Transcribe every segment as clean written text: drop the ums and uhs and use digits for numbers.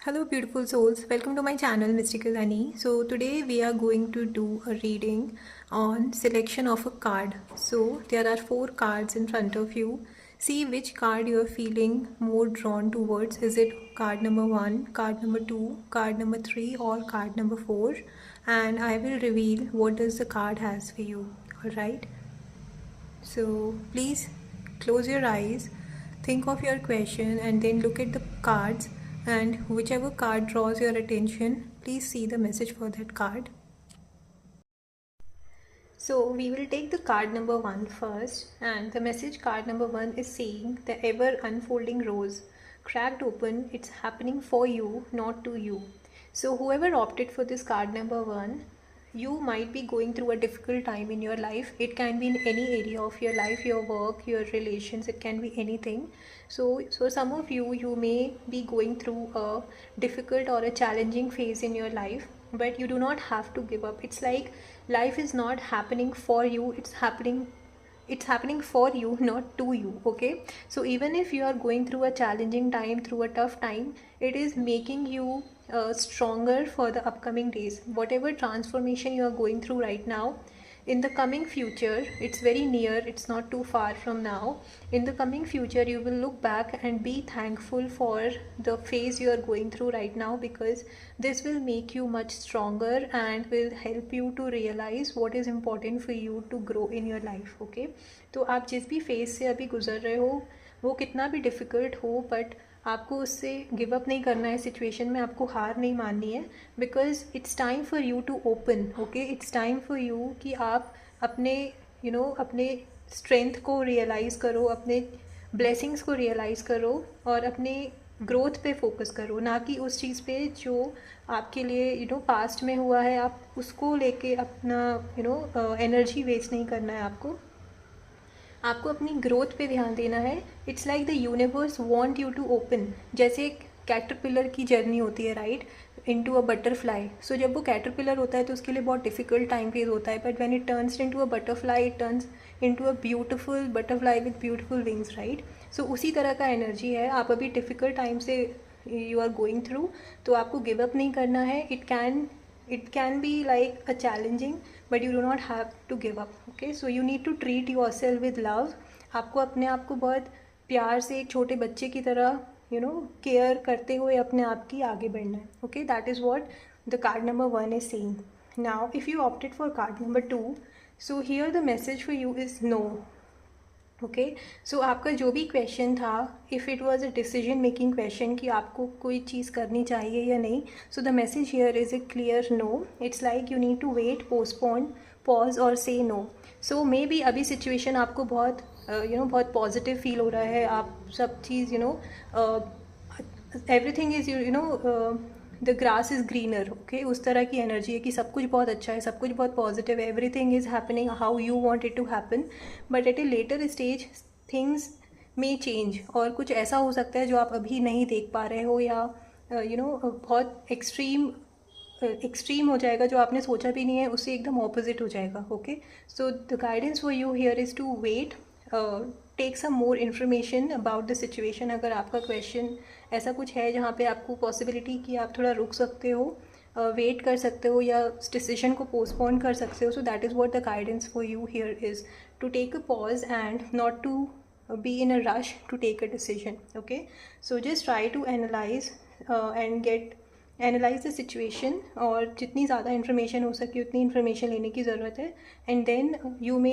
Hello, beautiful souls. Welcome to my channel, Mystical Honey. So, today we are going to do a reading on selection of a card. So, there are 4 cards in front of you. See which card you are feeling more drawn towards. Is it card number 1, card number 2, card number 3, or card number 4? And I will reveal what does the card has for you. Alright. So, please close your eyes, think of your question, and then look at the cards. And whichever card draws your attention, please see the message for that card. So we will take the card number 1 first, and the message card number 1 is saying the ever unfolding rose cracked open, it's happening for you, not to you. So whoever opted for this card number 1, you might be going through a difficult time in your life. It can be in any area of your life, your work, your relations, it can be anything. So some of you may be going through a difficult or a challenging phase in your life, but you do not have to give up. It's like life is not happening for you, it's happening for you, not to you. Okay, so even if you are going through a challenging time, through a tough time, it is making you stronger for the upcoming days. Whatever transformation you are going through right now, in the coming future, it's very near, it's not too far from now. In the coming future, you will look back and be thankful for the phase you are going through right now, because this will make you much stronger and will help you to realize what is important for you to grow in your life. Okay, तो आप जिस भी phase से अभी गुजर रहे हो, वो कितना भी डिफ़िकल्ट हो, बट आपको उससे गिव अप नहीं करना है, सिचुएशन में आपको हार नहीं माननी है, because it's time for you to open. Okay, it's time for you कि आप अपने अपने स्ट्रेंथ को रियलाइज़ करो, अपने ब्लेसिंग्स को रियलाइज़ करो और अपने ग्रोथ पे फोकस करो, ना कि उस चीज़ पे जो आपके लिए पास्ट में हुआ है. आप उसको लेके अपना एनर्जी वेस्ट नहीं करना है. आपको अपनी ग्रोथ पे ध्यान देना है. It's like the universe want you to open. जैसे एक कैटरपिलर की जर्नी होती है, right, into a butterfly. So जब वो कैटरपिलर होता है तो उसके लिए बहुत डिफिकल्ट टाइम फेज होता है, but when it turns into a butterfly, it turns into a beautiful butterfly with beautiful wings, right. So उसी तरह का एनर्जी है. आप अभी डिफिकल्ट टाइम से यू आर गोइंग थ्रू, तो आपको गिव अप नहीं करना है. it can be like a challenging, but you do not have to give up. Okay, so you need to treat yourself with love. आपको अपने आप को बहुत प्यार से एक छोटे बच्चे की तरह केयर करते हुए अपने आप की आगे बढ़ना है. Okay, that is what the card number 1 is saying. Now if you opted for card number 2, so here the message for you is no. Okay, so आपका जो भी क्वेश्चन था, if it was a decision making question कि आपको कोई चीज़ करनी चाहिए या नहीं, so the message here is a clear no. It's like you need to wait, postpone, pause और से नो. सो मे बी अभी सिचुएशन आपको बहुत बहुत पॉजिटिव फील हो रहा है. आप सब चीज़ everything is the grass is greener. Okay, उस तरह की एनर्जी है कि सब कुछ बहुत अच्छा है, सब कुछ बहुत पॉजिटिव है, everything is happening how you want it to happen. But at a later stage things may change, और कुछ ऐसा हो सकता है जो आप अभी नहीं देख पा रहे हो, या बहुत एक्सट्रीम हो जाएगा, जो आपने सोचा भी नहीं है उससे एकदम ऑपोजिट हो जाएगा. Okay, so the guidance for you here is to wait, take some more information about the situation. अगर आपका क्वेश्चन ऐसा कुछ है जहाँ पे आपको पॉसिबिलिटी कि आप थोड़ा रुक सकते हो, वेट कर सकते हो, या डिसीजन को पोस्टपोन कर सकते हो, so that is what the guidance for you here is to take a pause and not to be in a rush to take a decision. Okay, so just try to analyze the situation, और जितनी ज़्यादा information हो सके उतनी information लेने की ज़रूरत है. एंड देन यू मे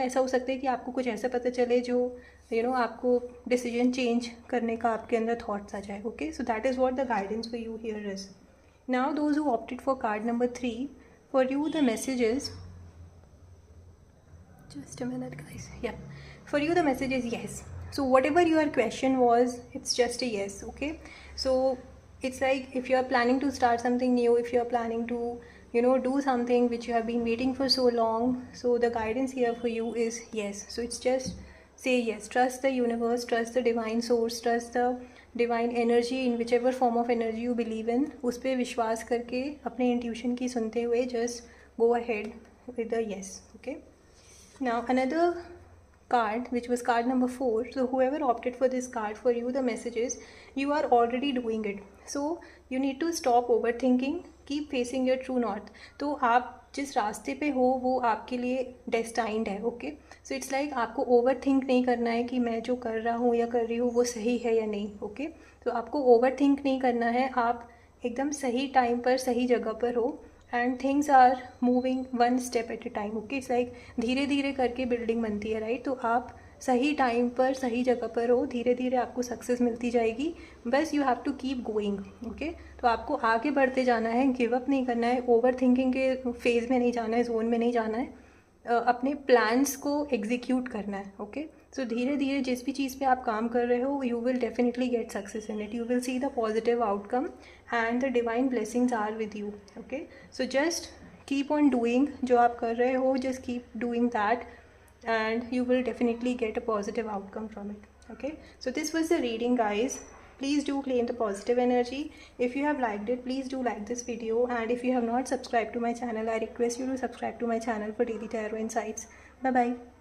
ऐसा हो सकता है कि आपको कुछ ऐसा पता चले जो आपको डिसीजन चेंज करने का आपके अंदर थॉट्स आ जाए. Okay, so that is what the guidance for you here is. Now those who opted for card number 3, for you the message is, just a minute guys, yeah, for you the message is yes. So whatever your question was, it's just a yes. Okay, so it's like if you are planning to start something new, if you are planning to do something which you have been waiting for so long, so the guidance here for you is yes. So it's just say yes, trust the universe, trust the divine source, trust the divine energy in whichever form of energy you believe in. उस पर विश्वास करके अपने intuition की सुनते हुए just go ahead with the yes. Okay, now another card, which was card number 4. So whoever opted for this card, for you the message is you are already doing it. So you need to stop overthinking, keep facing your true north. तो आप जिस रास्ते पे हो वो आपके लिए destined है. ओके, सो इट्स लाइक आपको ओवर थिंक नहीं करना है कि मैं जो कर रहा हूँ या कर रही हूँ वो सही है या नहीं. ओके, तो आपको ओवर थिंक नहीं करना है. आप एकदम सही टाइम पर सही जगह पर हो and things are moving one step at a time. Okay, it's like धीरे धीरे करके बिल्डिंग बनती है, राइट. तो आप सही टाइम पर सही जगह पर हो, धीरे धीरे आपको सक्सेस मिलती जाएगी. बस you have to keep going. Okay, तो आपको आगे बढ़ते जाना है, गिव अप नहीं करना है, ओवर थिंकिंग के फेज़ में नहीं जाना है, जोन में नहीं जाना है. अपने प्लान्स को एग्जीक्यूट करना है. ओके, सो धीरे धीरे जिस भी चीज़ पे आप काम कर रहे हो, you will definitely get success in it. You will see the positive outcome and the divine blessings are with you. Okay, so just keep on doing. जो आप कर रहे हो, just keep doing that and you will definitely get a positive outcome from it. Okay, so this was the reading, guys. Please do claim the positive energy. If you have liked it, please do like this video, and if you have not subscribed to my channel, I request you to subscribe to my channel for daily tarot insights. Bye bye.